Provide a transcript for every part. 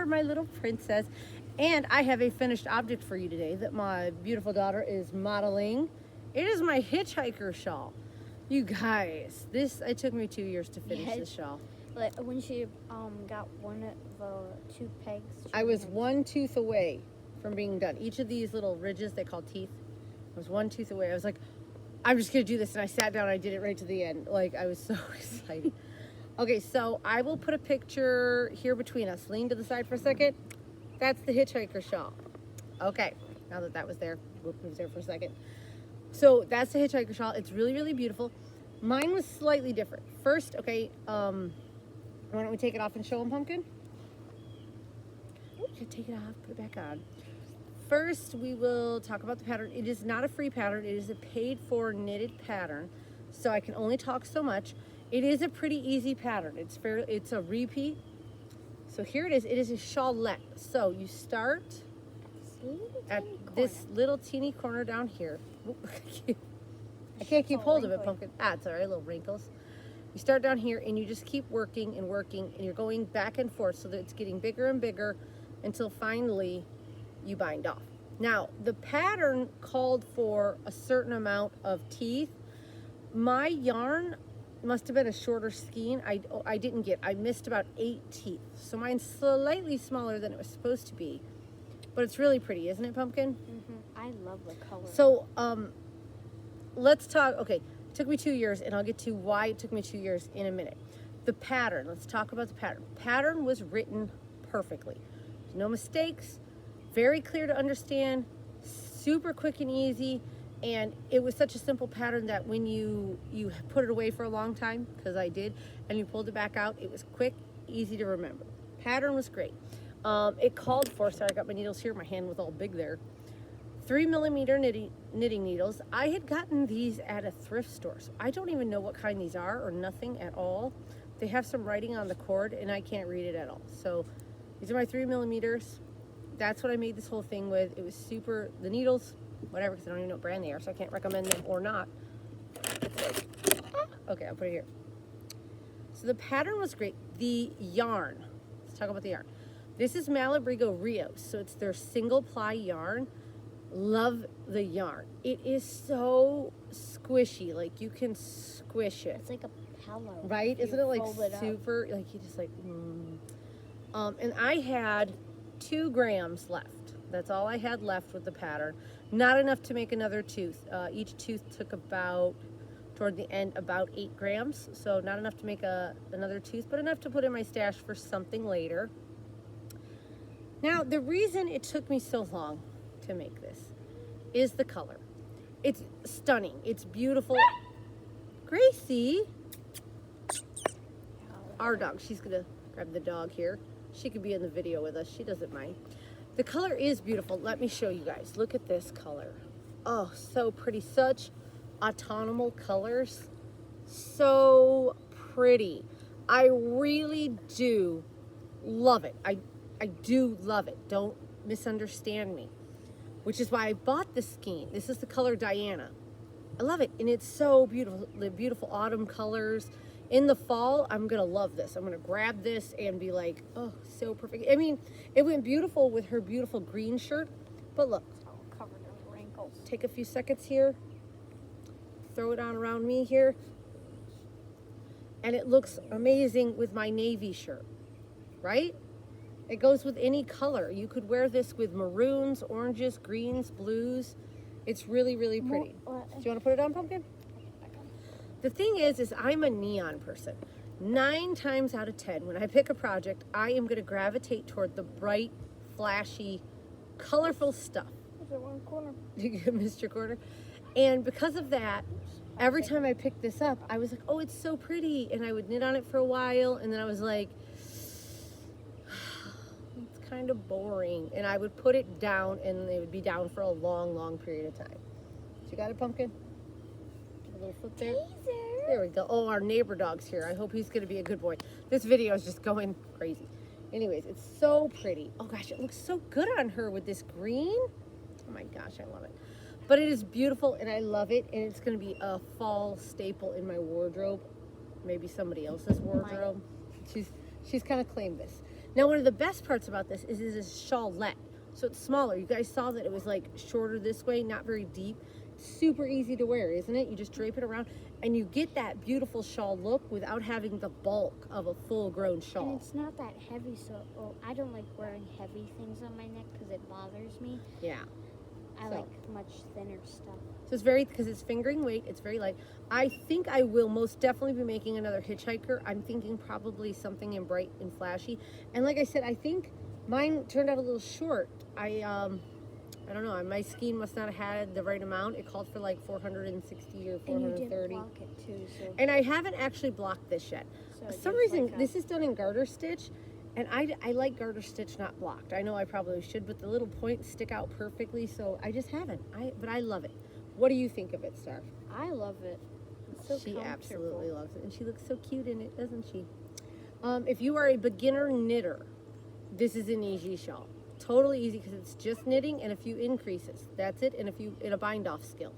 my little princess. And I have a finished object for you today that my beautiful daughter is modeling. It is my hitchhiker shawl. You guys, it took me 2 years to finish this shawl. Like when she got one of the 2 pegs. I was 1 tooth away from being done. Each of these little ridges they call teeth. I was 1 tooth away. I was like, I'm just gonna do this, and I sat down and I did it right to the end. Like, I was so excited. Okay, so I will put a picture here between us. Lean to the side for a second. That's the hitchhiker shawl. Okay, now that was there, it was there for a second. So that's the hitchhiker shawl. It's really, really beautiful. Mine was slightly different. First, okay, why don't we take it off and show them, Pumpkin? Take it off, put it back on. First, we will talk about the pattern. It is not a free pattern. It is a paid-for knitted pattern, so I can only talk so much. It is a pretty easy pattern. It's a repeat. So here it is. It is a shawlette. So you start at this little teeny corner down here. I can't keep hold of it, Pumpkin. It's all right, little wrinkles. You start down here and you just keep working and working, and you're going back and forth so that it's getting bigger and bigger until finally you bind off. Now, the pattern called for a certain amount of teeth. My yarn must have been a shorter skein. I missed about 8 teeth. So mine's slightly smaller than it was supposed to be. But it's really pretty, isn't it, Pumpkin? Mm-hmm. I love the color. So, let's talk. Okay, it took me 2 years, and I'll get to why it took me 2 years in a minute. The pattern, let's talk about the pattern. Pattern was written perfectly. No mistakes, very clear to understand, super quick and easy, and it was such a simple pattern that when you put it away for a long time, because I did, and you pulled it back out, it was quick, easy to remember. Pattern was great. It called for, sorry, I got my needles here, my hand was all big there, 3mm knitting needles. I had gotten these at a thrift store, so I don't even know what kind these are, or nothing at all. They have some writing on the cord, and I can't read it at all. So these are my 3mm. That's what I made this whole thing with. It was super, the needles, whatever, because I don't even know what brand they are, so I can't recommend them or not. Okay, I'll put it here. So the pattern was great. The yarn, let's talk about the yarn. This is Malabrigo Rios, so it's their single ply yarn. Love the yarn. It is so squishy, like you can squish it. It's like a pillow. Right? Isn't it like super, like you just like, and I had 2 grams left. That's all I had left with the pattern. Not enough to make another tooth. Each tooth took about, toward the end, about 8 grams. So not enough to make another tooth, but enough to put in my stash for something later. Now, the reason it took me so long to make this is the color. It's stunning. It's beautiful. Gracie, our dog, she's gonna grab the dog here. She could be in the video with us. She doesn't mind. The color is beautiful. Let me show you guys. Look at this color. Oh, so pretty. Such autumnal colors. So pretty. I really do love it. I do love it. Don't misunderstand me. Which is why I bought this skein. This is the color Diana. I love it. And it's so beautiful. The beautiful autumn colors. In the fall, I'm going to love this. I'm going to grab this and be like, oh, so perfect. I mean, it went beautiful with her beautiful green shirt. But look. It's all covered in wrinkles. Take a few seconds here. Throw it on around me here. And it looks amazing with my navy shirt. Right? It goes with any color. You could wear this with maroons, oranges, greens, blues. It's really, really pretty. Do you want to put it on, Pumpkin? The thing is I'm a neon person. 9 times out of 10, when I pick a project, I am going to gravitate toward the bright, flashy, colorful stuff. Is there one corner? You missed your corner. And because of that, every time I picked this up, I was like, oh, it's so pretty. And I would knit on it for a while, and then I was like, it's kind of boring. And I would put it down, and it would be down for a long, long period of time. So you got it, Pumpkin? A little flip there. Taser. There we go. Oh, our neighbor dog's here. I hope he's going to be a good boy. This video is just going crazy. Anyways, it's so pretty. Oh gosh, it looks so good on her with this green. Oh my gosh, I love it. But it is beautiful and I love it, and it's going to be a fall staple in my wardrobe. Maybe somebody else's wardrobe. She's kind of claimed this. Now, one of the best parts about this is it's shawlette. So it's smaller. You guys saw that it was like shorter this way, not very deep. Super easy to wear, isn't it? You just drape it around and you get that beautiful shawl look without having the bulk of a full-grown shawl. And it's not that heavy, so I don't like wearing heavy things on my neck because it bothers me. Yeah. I like much thinner stuff. So it's very, because it's fingering weight, it's very light. I think I will most definitely be making another Hitchhiker. I'm thinking probably something in bright and flashy. And like I said, I think mine turned out a little short. I don't know, my skein must not have had the right amount. It called for like 460 or 430. And you didn't block it too, so. And I haven't actually blocked this yet. So For some reason, this is done in garter stitch. And I like garter stitch not blocked. I know I probably should, but the little points stick out perfectly, so I just haven't. But I love it. What do you think of it, Star? I love it. It's so She comfortable. absolutely loves it. And she looks so cute in it, doesn't she? If you are a beginner knitter, this is an easy shawl. Totally easy because it's just knitting and a few increases. That's it, and a bind off skill.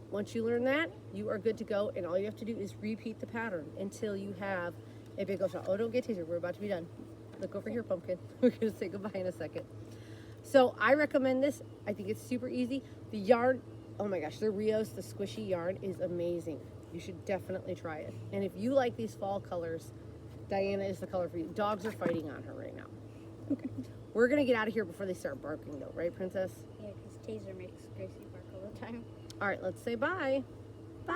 Once you learn that, you are good to go, and all you have to do is repeat the pattern until you have a big old shawl. Oh, don't get teaser. We're about to be done. Look over here, Pumpkin. We're going to say goodbye in a second. So I recommend this. I think it's super easy. The yarn, oh my gosh, the Rios, the squishy yarn is amazing. You should definitely try it. And if you like these fall colors, Diana is the color for you. Dogs are fighting on her right now. Okay. We're going to get out of here before they start barking though, right, Princess? Yeah, because Taser makes Gracie bark all the time. All right, let's say bye. Bye.